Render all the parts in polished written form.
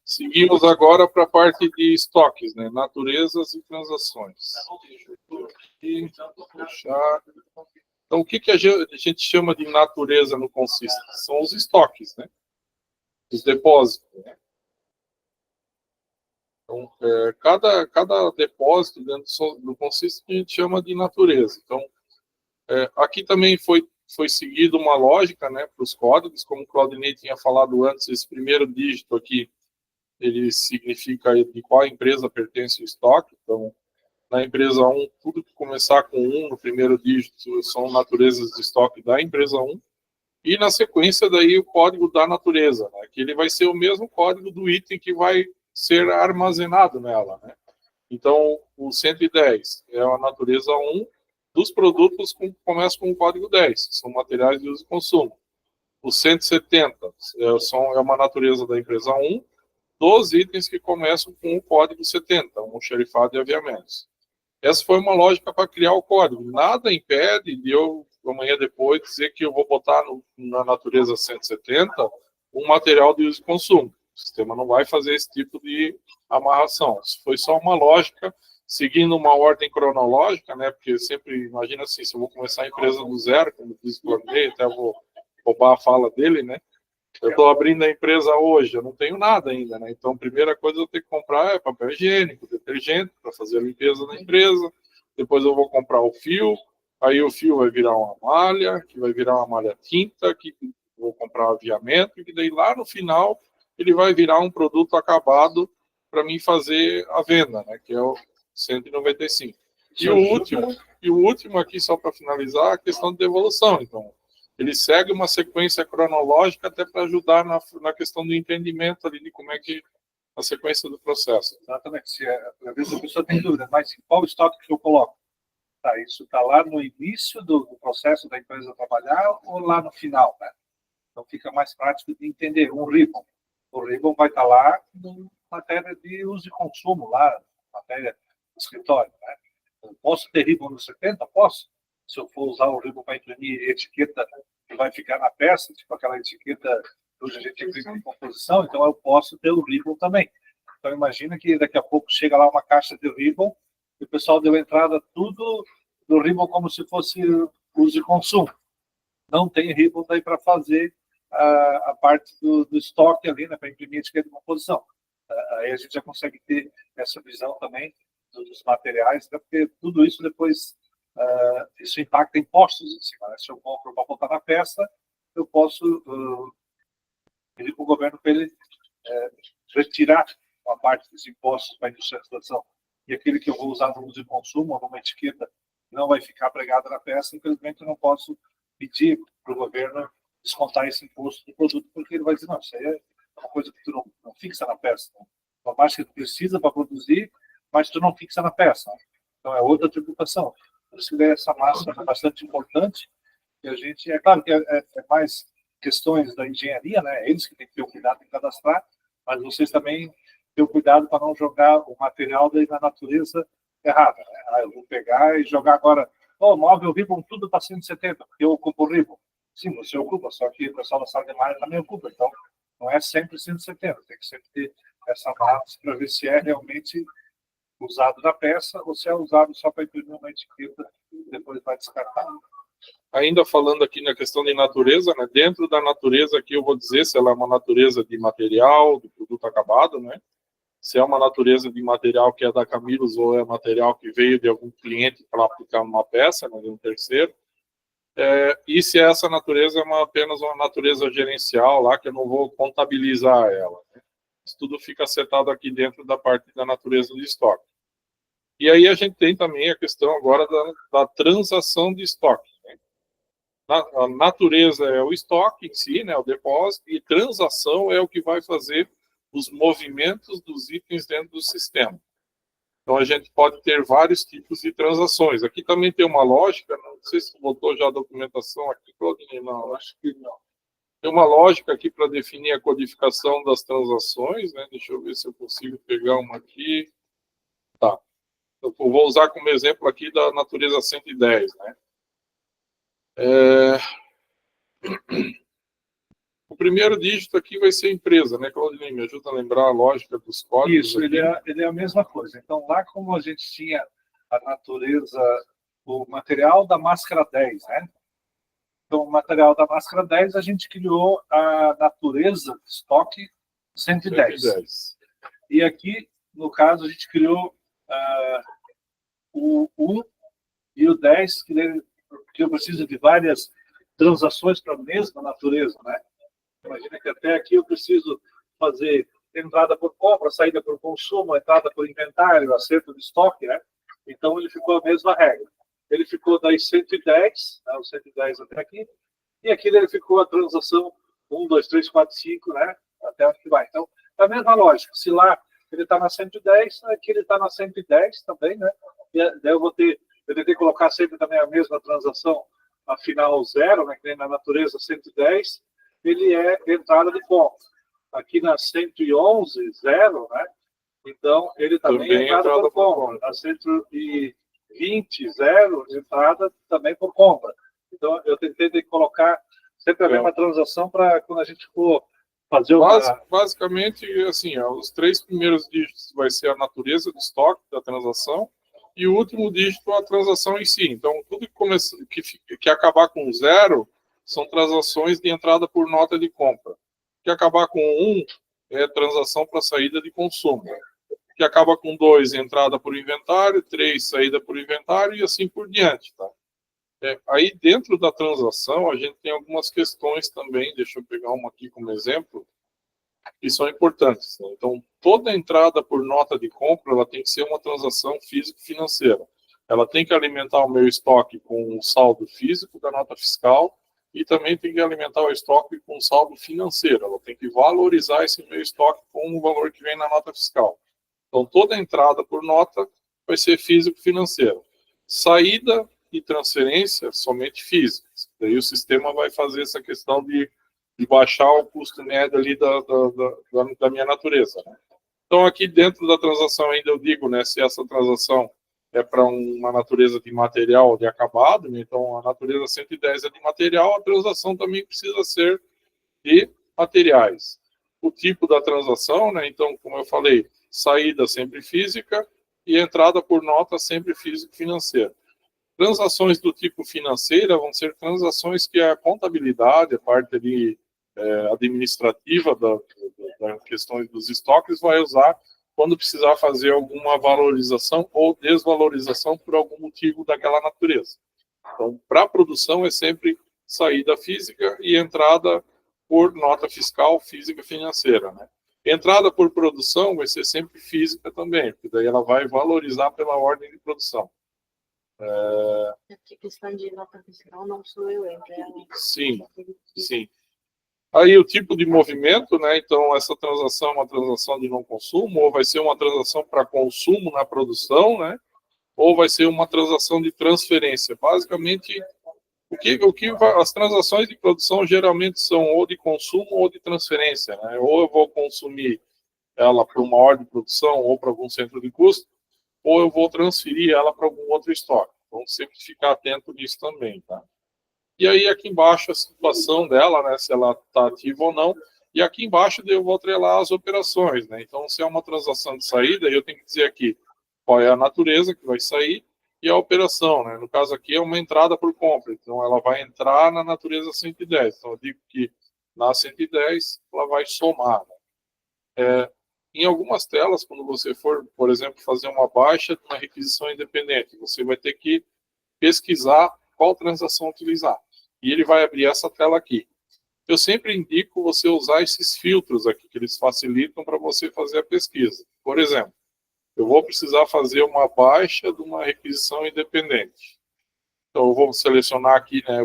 Seguimos agora para a parte de estoques, né? Naturezas e transações. Fechar. Então, o que a gente chama de natureza no Consist? São os estoques, né? Os depósitos, né? Então, cada depósito dentro do Consist a gente chama de natureza. Então, aqui também foi seguido uma lógica, né, para os códigos, como o Claudinei tinha falado antes, esse primeiro dígito aqui, ele significa de qual empresa pertence o estoque. Então, na empresa 1, tudo que começar com 1 no primeiro dígito são naturezas de estoque da empresa 1, e na sequência daí o código da natureza, né, que ele vai ser o mesmo código do item que vai ser armazenado nela, né. Então, o 110 é a natureza 1 dos produtos que começam com o código 10, são materiais de uso e consumo. O 170 é uma natureza da empresa 1, dos itens que começam com o código 70, almoxarifado e aviamentos. Essa foi uma lógica para criar o código. Nada impede de eu, amanhã depois, dizer que eu vou botar na natureza 170 um material de uso e consumo. O sistema não vai fazer esse tipo de amarração. Isso foi só uma lógica, seguindo uma ordem cronológica, né? Porque sempre, imagina assim, se eu vou começar a empresa do zero, como diz o Claudinei, até vou roubar a fala dele, né? Eu estou abrindo a empresa hoje, eu não tenho nada ainda, né? Então, a primeira coisa que eu tenho que comprar é papel higiênico, detergente, para fazer a limpeza da empresa. Depois eu vou comprar o fio, aí o fio vai virar uma malha, que vai virar uma malha tinta, que vou comprar o aviamento, e daí lá no final ele vai virar um produto acabado para mim fazer a venda, né? Que é o 195. E o último aqui, só para finalizar, a questão de devolução. Então, ele segue uma sequência cronológica até para ajudar na questão do entendimento ali de como é que a sequência do processo. Exatamente. Às vezes a pessoa tem dúvida, mas qual estoque que eu coloco? Tá, isso está lá no início do processo da empresa trabalhar ou lá no final, né? Então fica mais prático de entender. Um ribbon. O ribbon vai estar lá na matéria de uso e consumo, lá, matéria do escritório, né? Eu posso ter ribbon no 70? Posso. Se eu for usar o ribbon para imprimir etiqueta que vai ficar na peça, tipo aquela etiqueta que a gente imprime em composição, então eu posso ter o ribbon também. Então imagina que daqui a pouco chega lá uma caixa de ribbon e o pessoal deu entrada tudo do ribbon como se fosse uso e consumo. Não tem ribbon daí para fazer a parte do estoque ali, né, para imprimir etiqueta de composição. Aí a gente já consegue ter essa visão também dos materiais, né, porque tudo isso depois isso impacta impostos em cima, né? Se eu compro para botar na peça, eu posso pedir para o governo para ele retirar uma parte dos impostos para a industrialização. E aquele que eu vou usar no uso e consumo, ou numa etiqueta, não vai ficar pregada na peça, infelizmente eu não posso pedir para o governo descontar esse imposto do produto, porque ele vai dizer, não, isso aí é uma coisa que tu não fixa na peça. Né? Uma parte que tu precisa para produzir, mas tu não fixa na peça. Né? Então é outra tributação. Por isso que essa massa é bastante importante. E a gente, é claro que é mais questões da engenharia, né? Eles que têm que ter o cuidado em cadastrar, mas vocês também têm o cuidado para não jogar o material daí na natureza errada. Né? Eu vou pegar e jogar agora, móvel ribbon, tudo está 170, porque eu ocupo o ribbon. Sim, você ocupa, só que o pessoal da sala de malha também ocupa. Então, não é sempre 170, tem que sempre ter essa massa para ver se é realmente usado na peça ou se é usado só para imprimir uma etiqueta e depois vai descartar. Ainda falando aqui na questão de natureza, né? Dentro da natureza aqui eu vou dizer se ela é uma natureza de material, de produto acabado, né? Se é uma natureza de material que é da Camillus ou é material que veio de algum cliente para aplicar numa peça, né, de um terceiro. E se essa natureza é apenas uma natureza gerencial lá, que eu não vou contabilizar ela. Né? Isso tudo fica setado aqui dentro da parte da natureza de estoque. E aí a gente tem também a questão agora da transação de estoque. Né? A natureza é o estoque em si, né, o depósito, e transação é o que vai fazer os movimentos dos itens dentro do sistema. Então, a gente pode ter vários tipos de transações. Aqui também tem uma lógica, não sei se botou já a documentação aqui, Claudinei, não, acho que não. Tem uma lógica aqui para definir a codificação das transações, né? Deixa eu ver se eu consigo pegar uma aqui. Tá. Eu vou usar como exemplo aqui da natureza 110, né? O primeiro dígito aqui vai ser empresa, né, Claudinei? Me ajuda a lembrar a lógica dos códigos. Isso, ele é a mesma coisa. Então, lá como a gente tinha a natureza, o material da máscara 10, né? Então, o material da máscara 10, a gente criou a natureza de estoque 110. E aqui, no caso, a gente criou o 1 e o 10, que eu preciso de várias transações para a mesma natureza, né? Imagina que até aqui eu preciso fazer entrada por compra, saída por consumo, entrada por inventário, acerto de estoque, né? Então, ele ficou a mesma regra. Ele ficou das 110, né, o 110 até aqui, e aqui ele ficou a transação 1, 2, 3, 4, 5, né? Até onde que vai. Então, é a mesma lógica. Se lá ele está na 110, aqui ele está na 110 também, né? E daí eu tentei colocar sempre também a mesma transação, a final 0, né? Que nem na natureza 110, ele é entrada de compra. Aqui na 111, 0, né? Então, ele também é entrada por compra. Na 120, 0, entrada também por compra. Então, eu tentei colocar sempre a mesma transação para quando a gente for fazer uma... Basicamente, assim, os 3 primeiros dígitos vai ser a natureza do estoque da transação e o último dígito a transação em si. Então, tudo que acabar com 0 são transações de entrada por nota de compra. Que acabar com 1 é transação para saída de consumo. Que acaba com 2, entrada por inventário, 3, saída por inventário e assim por diante, tá? Aí dentro da transação a gente tem algumas questões também, deixa eu pegar uma aqui como exemplo, que são importantes, né? Então, toda entrada por nota de compra, ela tem que ser uma transação físico-financeira. Ela tem que alimentar o meu estoque com o saldo físico da nota fiscal e também tem que alimentar o estoque com o saldo financeiro. Ela tem que valorizar esse meu estoque com o valor que vem na nota fiscal. Então, toda entrada por nota vai ser físico-financeira. Saída e transferência somente físicas. Daí o sistema vai fazer essa questão de baixar o custo médio ali da minha natureza, né? Então, aqui dentro da transação ainda eu digo, né, se essa transação é para uma natureza de material de acabado, né, então a natureza 110 é de material, a transação também precisa ser de materiais. O tipo da transação, né, então, como eu falei, saída sempre física e entrada por nota sempre físico-financeira. Transações do tipo financeira vão ser transações que a contabilidade, a parte ali, administrativa das questões dos estoques, vai usar quando precisar fazer alguma valorização ou desvalorização por algum motivo daquela natureza. Então, para a produção é sempre saída física e entrada por nota fiscal física financeira, né? Entrada por produção vai ser sempre física também, porque daí ela vai valorizar pela ordem de produção. A questão de nota fiscal não sou eu, Sim, sim. Aí o tipo de movimento, né? Então essa transação é uma transação de não consumo, ou vai ser uma transação para consumo na produção, né? Ou vai ser uma transação de transferência. Basicamente, as transações de produção geralmente são ou de consumo ou de transferência, né? Ou eu vou consumir ela para uma ordem de produção ou para algum centro de custo, ou eu vou transferir ela para algum outro estoque. Então, sempre ficar atento nisso também, tá? E aí, aqui embaixo, a situação dela, né, se ela está ativa ou não. E aqui embaixo, eu vou atrelar as operações, né? Então, se é uma transação de saída, eu tenho que dizer aqui qual é a natureza que vai sair e a operação, né? No caso aqui, é uma entrada por compra. Então, ela vai entrar na natureza 110. Então, eu digo que na 110, ela vai somar, né? Em algumas telas, quando você for, por exemplo, fazer uma baixa de uma requisição independente, você vai ter que pesquisar qual transação utilizar. E ele vai abrir essa tela aqui. Eu sempre indico você usar esses filtros aqui, que eles facilitam para você fazer a pesquisa. Por exemplo, eu vou precisar fazer uma baixa de uma requisição independente. Então, eu vou selecionar aqui, né,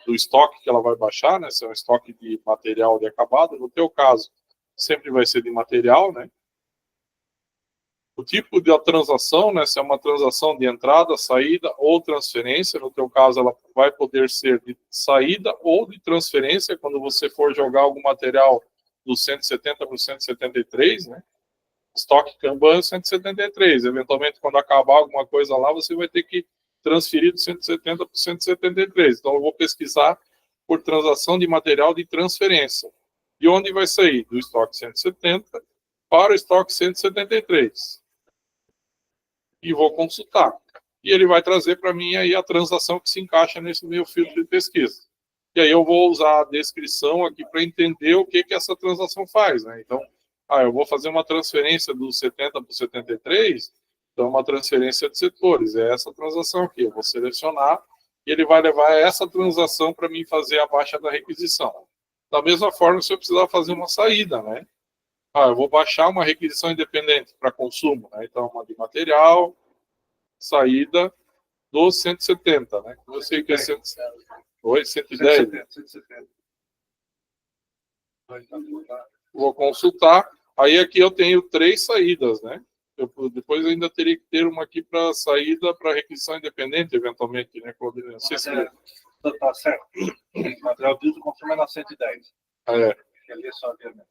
do estoque que ela vai baixar, né, se é um estoque de material de acabado. No teu caso, sempre vai ser de material, né? O tipo de transação, né? Se é uma transação de entrada, saída ou transferência, no teu caso ela vai poder ser de saída ou de transferência, quando você for jogar algum material do 170 para o 173, né? Estoque Kanban 173. Eventualmente, quando acabar alguma coisa lá, você vai ter que transferir do 170 para o 173. Então, eu vou pesquisar por transação de material de transferência. De onde vai sair? Do estoque 170 para o estoque 173. E vou consultar. E ele vai trazer para mim aí a transação que se encaixa nesse meu filtro de pesquisa. E aí eu vou usar a descrição aqui para entender o que essa transação faz, né? Então, eu vou fazer uma transferência do 70 para o 73, então uma transferência de setores. É essa transação aqui. Eu vou selecionar e ele vai levar essa transação para mim fazer a baixa da requisição. Da mesma forma, se eu precisar fazer uma saída, né? Eu vou baixar uma requisição independente para consumo, né? Então, uma de material, saída do 170, né? Eu sei que é 110. 170. Vou consultar. Aí aqui eu tenho 3 saídas, né? Depois ainda teria que ter uma aqui para saída para requisição independente, eventualmente, né, Claudinei? Não sei se... Tá certo. O material de uso consumo é na 110. Ali é só aviamento.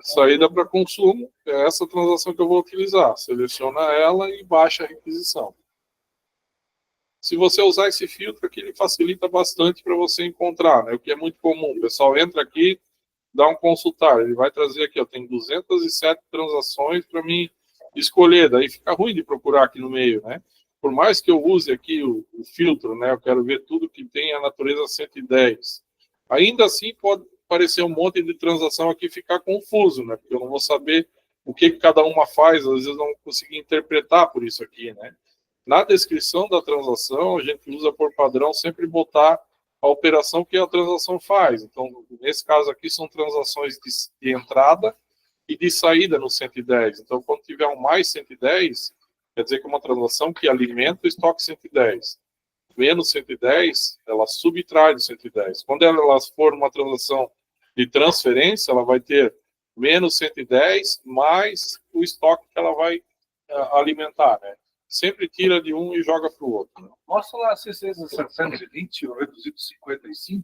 Saída para consumo, é essa transação que eu vou utilizar. Seleciona ela e baixa a requisição. Se você usar esse filtro aqui, ele facilita bastante para você encontrar, né? O que é muito comum. O pessoal entra aqui, dá um consultar. Ele vai trazer aqui, tem 207 transações para mim escolher. Daí fica ruim de procurar aqui no meio, né? Por mais que eu use aqui o filtro, né? Eu quero ver tudo que tem a natureza 110. Ainda assim, pode aparecer um monte de transação aqui e ficar confuso, né? Porque eu não vou saber o que cada uma faz, às vezes eu não consegui interpretar por isso aqui, né? Na descrição da transação, a gente usa por padrão sempre botar a operação que a transação faz. Então, nesse caso aqui, são transações de entrada e de saída no 110. Então, quando tiver um mais 110, quer dizer que é uma transação que alimenta o estoque 110. Menos 110, ela subtrai do 110. Quando ela for uma transação de transferência, ela vai ter menos 110 mais o estoque que ela vai alimentar, né? Sempre tira de um e joga para o outro. Né? Mostra lá a CCZ 720, o reduzido 55.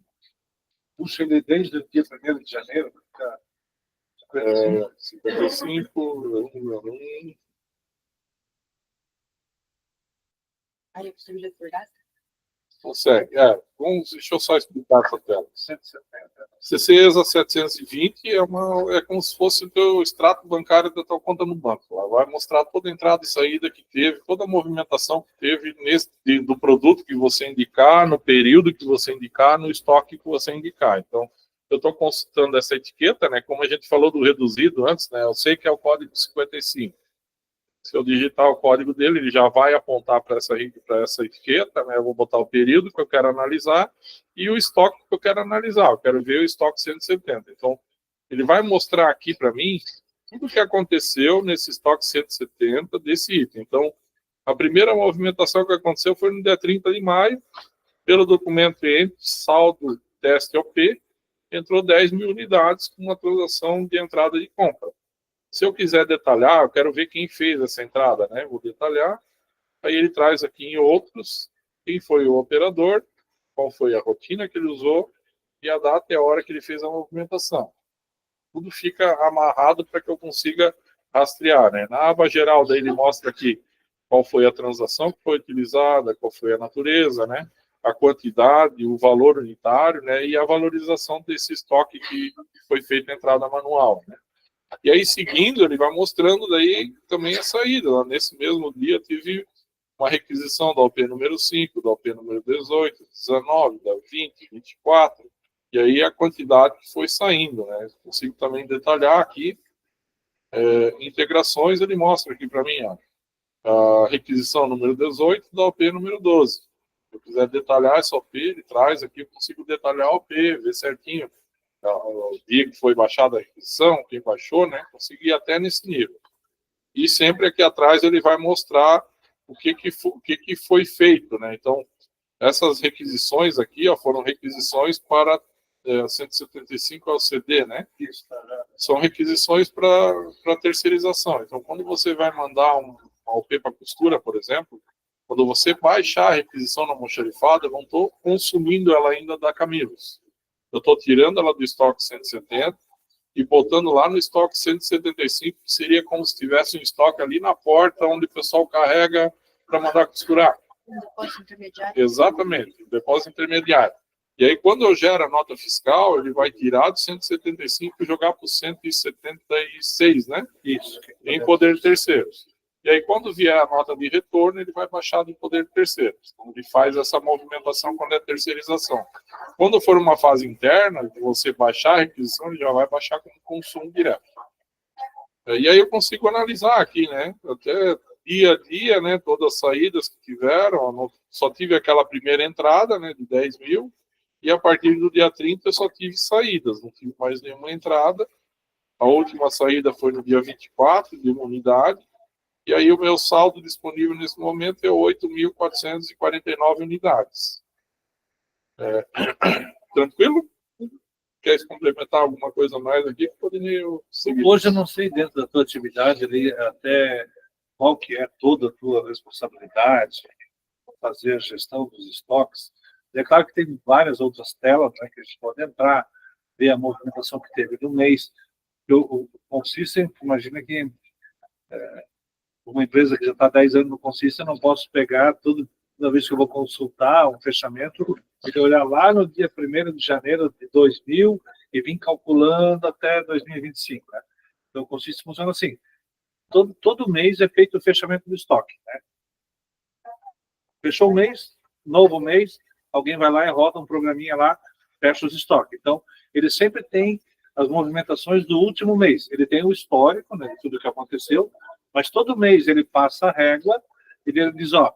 Puxa ele desde o dia 1º de janeiro. 55. Aí eu preciso de acordar? Consegue. Deixa eu só explicar essa tela. 170. CCESA 720 é como se fosse o teu extrato bancário da tua conta no banco. Ela vai mostrar toda a entrada e saída que teve, toda a movimentação que teve do produto que você indicar, no período que você indicar, no estoque que você indicar. Então, eu estou consultando essa etiqueta, né? Como a gente falou do reduzido antes, né? Eu sei que é o código 55. Se eu digitar o código dele, ele já vai apontar para essa etiqueta, né? Eu vou botar o período que eu quero analisar e o estoque que eu quero analisar. Eu quero ver o estoque 170. Então, ele vai mostrar aqui para mim tudo o que aconteceu nesse estoque 170 desse item. Então, a primeira movimentação que aconteceu foi no dia 30 de maio, pelo documento entre saldo teste OP, entrou 10 mil unidades com uma transação de entrada de compra. Se eu quiser detalhar, eu quero ver quem fez essa entrada, né? Vou detalhar. Aí ele traz aqui em outros quem foi o operador, qual foi a rotina que ele usou e a data e a hora que ele fez a movimentação. Tudo fica amarrado para que eu consiga rastrear, né? Na aba geral, daí ele mostra aqui qual foi a transação que foi utilizada, qual foi a natureza, né? A quantidade, o valor unitário, né? E a valorização desse estoque que foi feito a entrada manual, né? E aí, seguindo, ele vai mostrando daí também a saída. Lá nesse mesmo dia, tive uma requisição da OP número 5, da OP número 18, 19, da 20, 24. E aí a quantidade que foi saindo, né? Consigo também detalhar aqui. Integrações, ele mostra aqui para mim, a requisição número 18 da OP número 12. Se eu quiser detalhar essa OP, ele traz aqui, eu consigo detalhar a OP, ver certinho o dia que foi baixada a requisição, quem baixou, né? Consegui até nesse nível. E sempre aqui atrás ele vai mostrar o que foi feito, né? Então, essas requisições aqui, foram requisições para 175 LCD, né? São requisições para terceirização. Então, quando você vai mandar uma OP para costura, por exemplo, quando você baixar a requisição na almoxarifada, eu não estou consumindo ela ainda da Camillus. Eu estou tirando ela do estoque 170 e botando lá no estoque 175, que seria como se tivesse um estoque ali na porta onde o pessoal carrega para mandar costurar. Um depósito intermediário. Exatamente, o depósito intermediário. E aí, quando eu gero a nota fiscal, ele vai tirar de 175 e jogar para o 176, né? Isso. Em poder de terceiros. E aí, quando vier a nota de retorno, ele vai baixar de poder de terceiros. Então, ele faz essa movimentação quando é terceirização. Quando for uma fase interna, que você baixar a requisição, ele já vai baixar com consumo direto. E aí eu consigo analisar aqui, né? Até dia a dia, né? Todas as saídas que tiveram. Só tive aquela primeira entrada, né? De 10 mil. E a partir do dia 30 eu só tive saídas. Não tive mais nenhuma entrada. A última saída foi no dia 24, de uma unidade. E aí o meu saldo disponível nesse momento é 8.449 unidades. Tranquilo? Quer complementar alguma coisa mais aqui? Poderia seguir. Hoje eu não sei, dentro da tua atividade ali, até qual que é toda a tua responsabilidade, fazer a gestão dos estoques. É claro que tem várias outras telas, né, que a gente pode entrar, ver a movimentação que teve no mês. O Consystem, imagina que uma empresa que já está 10 anos no Consystem, eu não posso pegar toda vez que eu vou consultar um fechamento, e olhar lá no dia 1º de janeiro de 2000 e vir calculando até 2025. Né? Então, o Consystem funciona assim. Todo mês é feito o fechamento do estoque. Né? Fechou o mês, novo mês, alguém vai lá e roda um programinha lá, fecha os estoques. Então, ele sempre tem as movimentações do último mês. Ele tem o histórico, né, de tudo que aconteceu, mas todo mês ele passa a régua e ele diz, ó,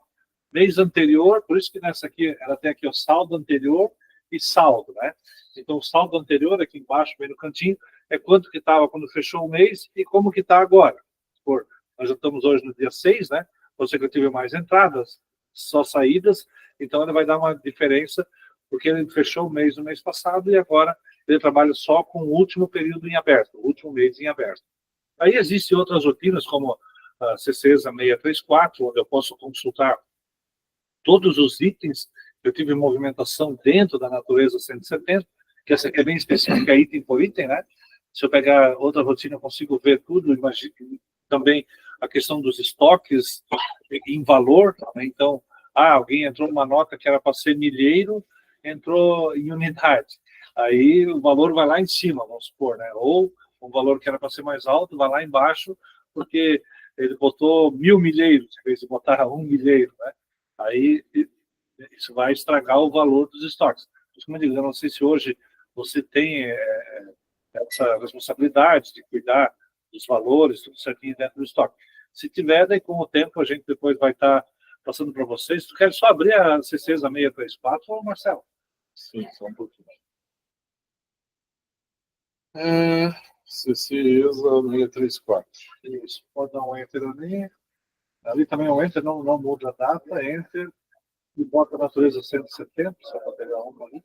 mês anterior, por isso que nessa aqui, ela tem aqui o saldo anterior e saldo, né? Então, o saldo anterior, aqui embaixo, bem no cantinho, é quanto que estava quando fechou o mês e como que está agora. Nós já estamos hoje no dia 6, né? Você que teve mais entradas, só saídas, então ele vai dar uma diferença, porque ele fechou o mês no mês passado e agora ele trabalha só com o último período em aberto, o último mês em aberto. Aí existem outras rotinas, como a CCESA 634, onde eu posso consultar todos os itens. Eu tive movimentação dentro da natureza 170, que essa aqui é bem específica, item por item, né? Se eu pegar outra rotina, eu consigo ver tudo. Imagino também a questão dos estoques em valor. Né? Então, alguém entrou numa nota que era para ser milheiro, entrou em unidade. Aí o valor vai lá em cima, vamos supor, né? Ou um valor que era para ser mais alto, vai lá embaixo, porque ele botou 1.000 milheiros, em vez de botar 1 milheiro, né? Aí isso vai estragar o valor dos estoques. Como eu digo, eu não sei se hoje você tem essa responsabilidade de cuidar dos valores, tudo certinho dentro do estoque. Se tiver, daí com o tempo a gente depois vai estar passando para vocês. Tu quer só abrir a CCESA 634 ou Marcelo? Sim, só um pouquinho. CCESA 634. Isso, pode dar um Enter ali. Ali também é um Enter, não muda a data, Enter. E bota a natureza 170, só para pegar uma ali.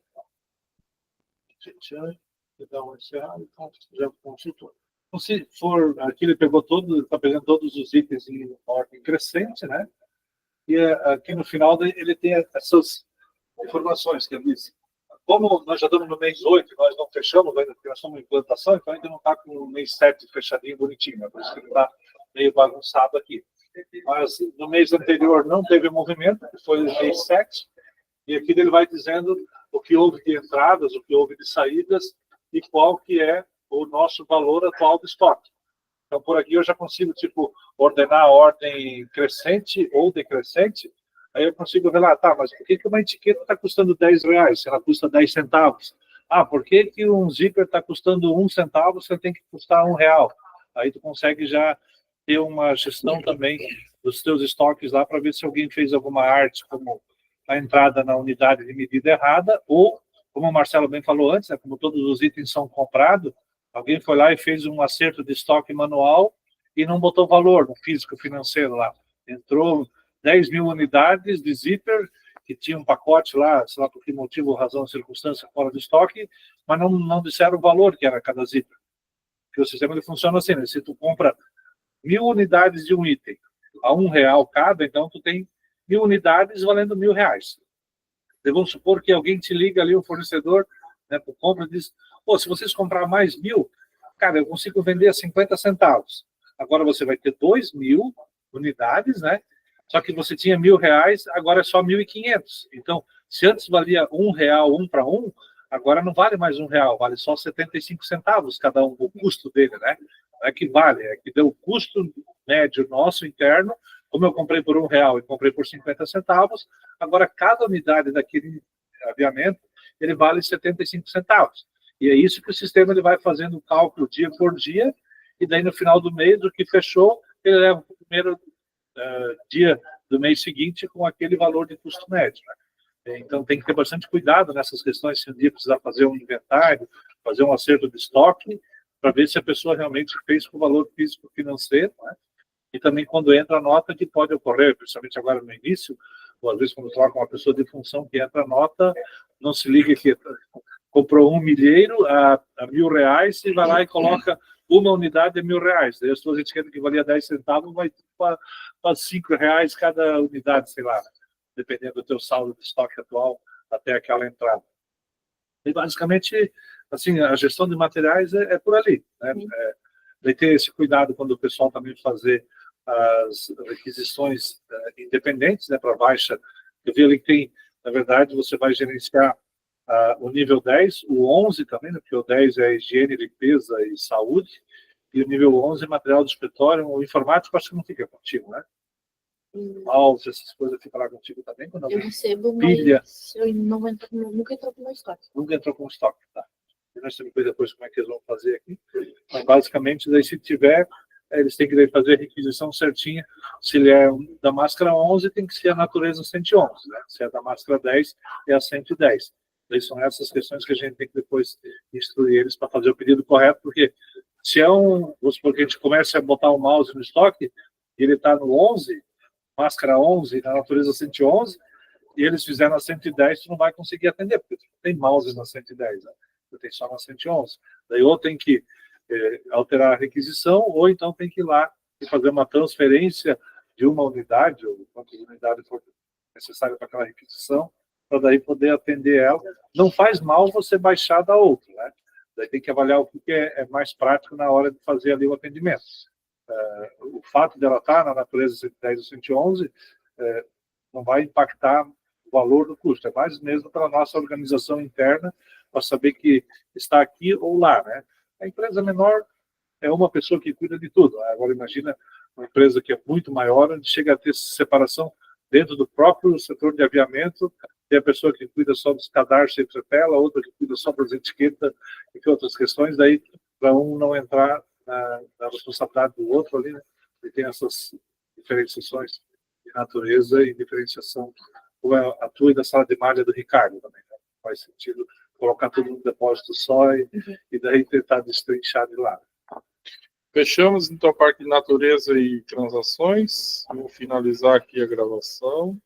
E dá um encerrar, então já consultou. Então, se for, aqui ele pegou está pegando todos os itens em ordem crescente, né? E aqui no final ele tem essas informações que ele disse. Como nós já estamos no mês 8, nós não fechamos ainda, porque nós estamos em implantação, então ainda não está com o mês 7 fechadinho, bonitinho, né? Por isso que ele está meio bagunçado aqui. Mas no mês anterior não teve movimento, que foi o mês 7, e aqui ele vai dizendo o que houve de entradas, o que houve de saídas e qual que é o nosso valor atual do estoque. Então, por aqui eu já consigo, ordenar a ordem crescente ou decrescente, aí eu consigo ver lá, tá, mas por que uma etiqueta está custando R$10, se ela custa 10 centavos? Por que um zíper está custando 1 centavo, você tem que custar R$1? Aí tu consegue já ter uma gestão também dos teus estoques lá para ver se alguém fez alguma arte, como a entrada na unidade de medida errada, ou, como o Marcelo bem falou antes, né, como todos os itens são comprados, alguém foi lá e fez um acerto de estoque manual e não botou valor no físico financeiro lá. Entrou 10.000 unidades de zíper, que tinha um pacote lá, sei lá por que motivo, razão, circunstância, fora do estoque, mas não disseram o valor que era cada zíper. Porque o sistema ele funciona assim, né? Se tu compra 1.000 unidades de um item a R$1 cada, então tu tem 1.000 unidades valendo R$1.000. Vamos supor que alguém te liga ali, um fornecedor, né, por compra, e diz, se vocês comprar mais 1.000, cara, eu consigo vender a 50 centavos. Agora você vai ter 2.000 unidades, né? Só que você tinha R$1.000, agora é só 1.500. Então, se antes valia R$1, 1 para 1, agora não vale mais R$1, vale só 75 centavos cada um, o custo dele, né? Não é que vale, é que deu o custo médio nosso interno, como eu comprei por R$1 e comprei por 50 centavos, agora cada unidade daquele aviamento, ele vale 75 centavos. E é isso que o sistema ele vai fazendo o cálculo dia por dia, e daí no final do mês, o que fechou, ele leva para o primeiro dia do mês seguinte com aquele valor de custo médio, né? Então tem que ter bastante cuidado nessas questões, se um dia precisar fazer um inventário, fazer um acerto de estoque, para ver se a pessoa realmente fez com o valor físico financeiro, né? E também quando entra a nota que pode ocorrer, principalmente agora no início, ou às vezes quando troca uma pessoa de função que entra a nota, não se liga que comprou um milheiro a R$1.000 e vai lá e coloca uma unidade de R$1.000. Daí as suas etiquetas que valia 10 centavos vai para R$5 cada unidade, sei lá, dependendo do teu saldo de estoque atual até aquela entrada. E basicamente, assim, a gestão de materiais é por ali, né? Vai ter esse cuidado quando o pessoal também fazer as requisições independentes, né, para baixa. Eu vi ali que tem, na verdade, você vai gerenciar o nível 10, o 11 também, né, porque o 10 é higiene, limpeza e saúde, e o nível 11 é material de escritório. O informático acho que não fica contigo, né? Mouse, essas coisas ficam lá contigo também? Quando Eu recebo, pilha. mas eu nunca entrou com o meu estoque. Nunca entrou com estoque, tá? E nós temos que ver depois como é que eles vão fazer aqui. Mas basicamente, daí, se tiver, eles têm que fazer a requisição certinha. Se ele é da máscara 11, tem que ser a natureza 111, né? Se é da máscara 10, é a 110. Daí são essas questões que a gente tem que depois instruir eles para fazer o pedido correto, porque se é vamos supor que a gente comece a botar o mouse no estoque, e ele está no 11, máscara 11, na natureza 111, e eles fizeram a 110, tu não vai conseguir atender, porque tu não tem mouse na 110, né? Tu tem só na 111. Daí ou tem que alterar a requisição, ou então tem que ir lá e fazer uma transferência de uma unidade, ou quantas unidades for necessário para aquela requisição, para daí poder atender ela. Não faz mal você baixar da outra, né? Daí tem que avaliar o que é mais prático na hora de fazer ali o atendimento. O fato dela estar na natureza 110 ou 111 não vai impactar o valor do custo, é mais mesmo para a nossa organização interna, para saber que está aqui ou lá, né? A empresa menor é uma pessoa que cuida de tudo. Agora imagina uma empresa que é muito maior, onde chega a ter separação dentro do próprio setor de aviamento, tem a pessoa que cuida só dos cadarços entre tela, outra que cuida só das etiquetas e outras questões, daí para um não entrar na responsabilidade do outro ali, né? E tem essas diferenciações de natureza e diferenciação, como é a tua e da sala de malha do Ricardo também, né? Faz sentido colocar tudo num depósito só e daí tentar destrinchar de lá. Fechamos então a parte de natureza e transações. Vou finalizar aqui a gravação.